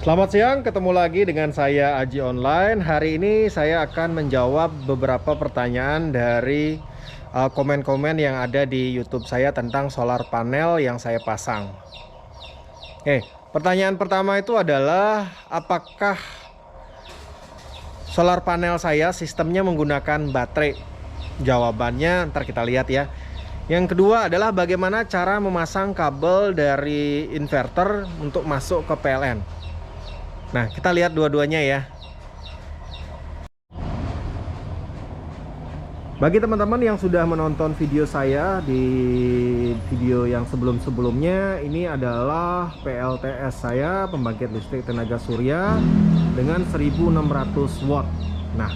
Selamat siang, ketemu lagi dengan saya Aji Online. Hari ini saya akan menjawab beberapa pertanyaan dari komen-komen yang ada di YouTube saya tentang solar panel yang saya pasang. Pertanyaan pertama itu adalah apakah solar panel saya sistemnya menggunakan baterai? Jawabannya ntar kita lihat ya. Yang kedua adalah bagaimana cara memasang kabel dari inverter untuk masuk ke PLN. Nah, kita lihat dua-duanya ya. Bagi teman-teman yang sudah menonton video saya di video yang sebelum-sebelumnya, ini adalah PLTS saya, pembangkit listrik tenaga surya dengan 1600 watt. Nah,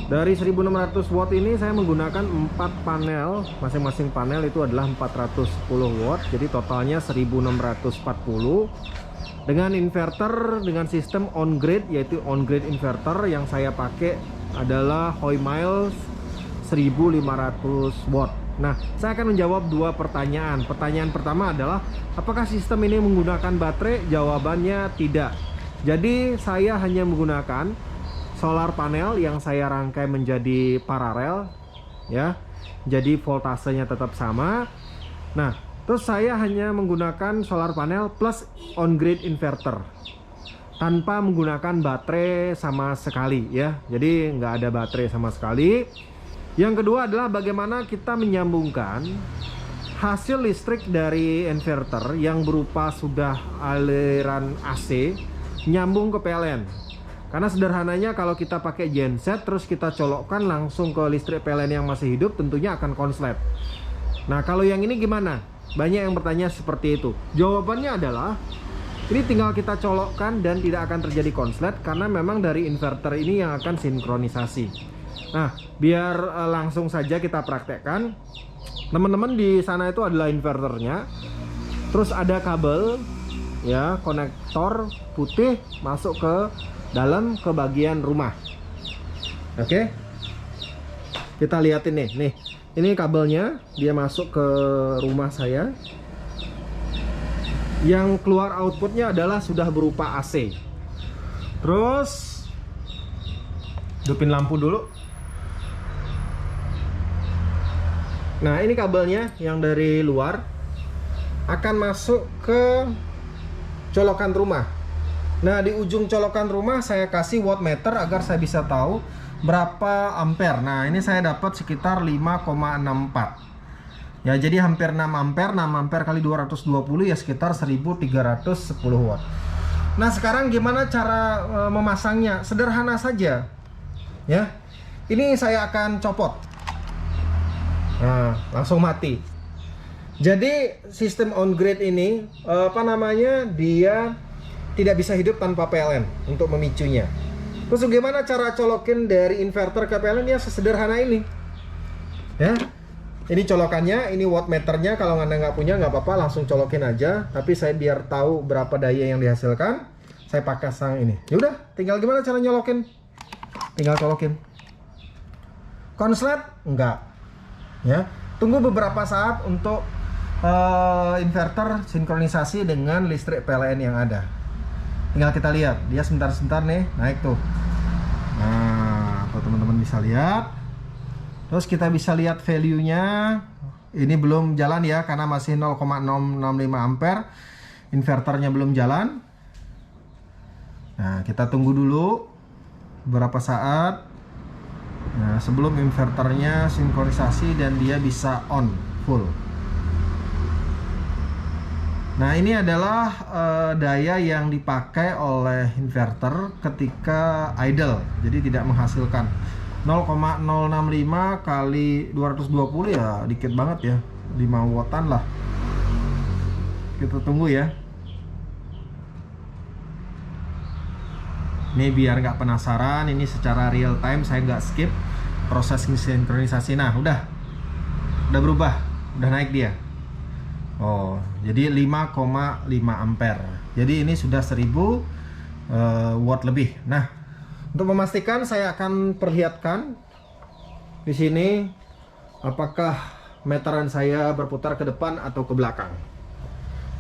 dari 1600 watt ini saya menggunakan 4 panel, masing-masing panel itu adalah 410 watt, jadi totalnya 1640. Dengan inverter dengan sistem on grid, yaitu on grid inverter yang saya pakai adalah Hoymiles 1500 watt. Nah, saya akan menjawab dua pertanyaan. Pertanyaan pertama adalah apakah sistem ini menggunakan baterai? Jawabannya tidak. Jadi saya hanya menggunakan solar panel yang saya rangkai menjadi paralel ya. Jadi voltasenya tetap sama. Nah, terus saya hanya menggunakan solar panel plus on-grid inverter tanpa menggunakan baterai sama sekali ya. Jadi nggak ada baterai sama sekali. Yang kedua adalah bagaimana kita menyambungkan hasil listrik dari inverter yang berupa sudah aliran AC nyambung ke PLN. Karena sederhananya kalau kita pakai genset terus kita colokkan langsung ke listrik PLN yang masih hidup, tentunya akan konslet. Nah, kalau yang ini gimana? Banyak yang bertanya seperti itu. Jawabannya adalah ini tinggal kita colokkan dan tidak akan terjadi konslet karena memang dari inverter ini yang akan sinkronisasi. Nah, biar langsung saja kita praktekkan. Teman-teman, di sana itu adalah inverternya. Terus ada kabel ya, konektor putih masuk ke dalam ke bagian rumah. Oke. Kita lihatin nih. Ini kabelnya, dia masuk ke rumah saya. Yang keluar outputnya adalah sudah berupa AC. Terus hidupin lampu dulu. Nah, ini kabelnya yang dari luar akan masuk ke colokan rumah. Nah, di ujung colokan rumah saya kasih wattmeter agar saya bisa tahu berapa ampere. Nah, ini saya dapat sekitar 5,64 ya, jadi hampir 6 ampere. 6 ampere kali 220 ya sekitar 1310 watt. Nah, sekarang gimana cara memasangnya? Sederhana saja ya. Ini saya akan copot. Nah, langsung mati. Jadi sistem on grid ini dia tidak bisa hidup tanpa PLN untuk memicunya. Terus bagaimana cara colokin dari inverter ke PLN? Ya sesederhana ini ya. Ini colokannya, ini wattmeternya. Kalau Anda nggak punya nggak apa-apa, langsung colokin aja. Tapi saya biar tahu berapa daya yang dihasilkan, saya pakai sang ini. Yaudah, tinggal gimana cara nyolokin? Tinggal colokin. Konslet? Enggak ya. Tunggu beberapa saat untuk inverter sinkronisasi dengan listrik PLN yang ada. Tinggal kita lihat, dia sebentar-sebentar nih naik tuh. Nah, kalau teman-teman bisa lihat. Terus kita bisa lihat value-nya. Ini belum jalan ya, karena masih 0,065 ampere. Inverternya belum jalan. Nah, kita tunggu dulu beberapa saat. Nah, sebelum inverternya sinkronisasi dan dia bisa on full. Nah, ini adalah daya yang dipakai oleh inverter ketika idle, jadi tidak menghasilkan. 0,065 kali 220 ya dikit banget ya, 5 wattan lah. Kita tunggu ya. Ini biar nggak penasaran, ini secara real time, saya nggak skip proses sinkronisasi. Nah, udah berubah, udah naik dia. Oh, jadi 5,5 ampere. Jadi ini sudah 1000 watt lebih. Nah, untuk memastikan saya akan perlihatkan di sini apakah meteran saya berputar ke depan atau ke belakang.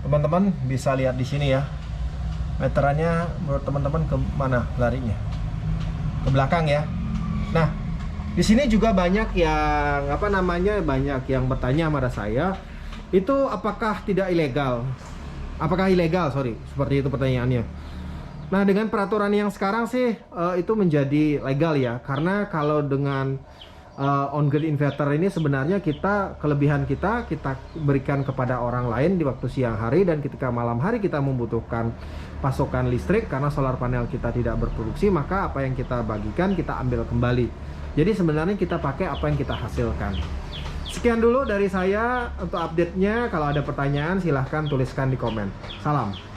Teman-teman bisa lihat di sini ya. Meterannya menurut teman-teman ke mana larinya? Ke belakang ya. Nah, di sini juga banyak yang banyak yang bertanya pada saya, itu apakah tidak ilegal? Apakah ilegal? Sorry, seperti itu pertanyaannya. Nah, dengan peraturan yang sekarang sih itu menjadi legal ya, karena kalau dengan on-grid inverter ini sebenarnya kelebihan kita berikan kepada orang lain di waktu siang hari, dan ketika malam hari kita membutuhkan pasokan listrik karena solar panel kita tidak berproduksi, maka apa yang kita bagikan kita ambil kembali. Jadi sebenarnya kita pakai apa yang kita hasilkan. Sekian dulu dari saya untuk update-nya. Kalau ada pertanyaan silahkan tuliskan di komen. Salam.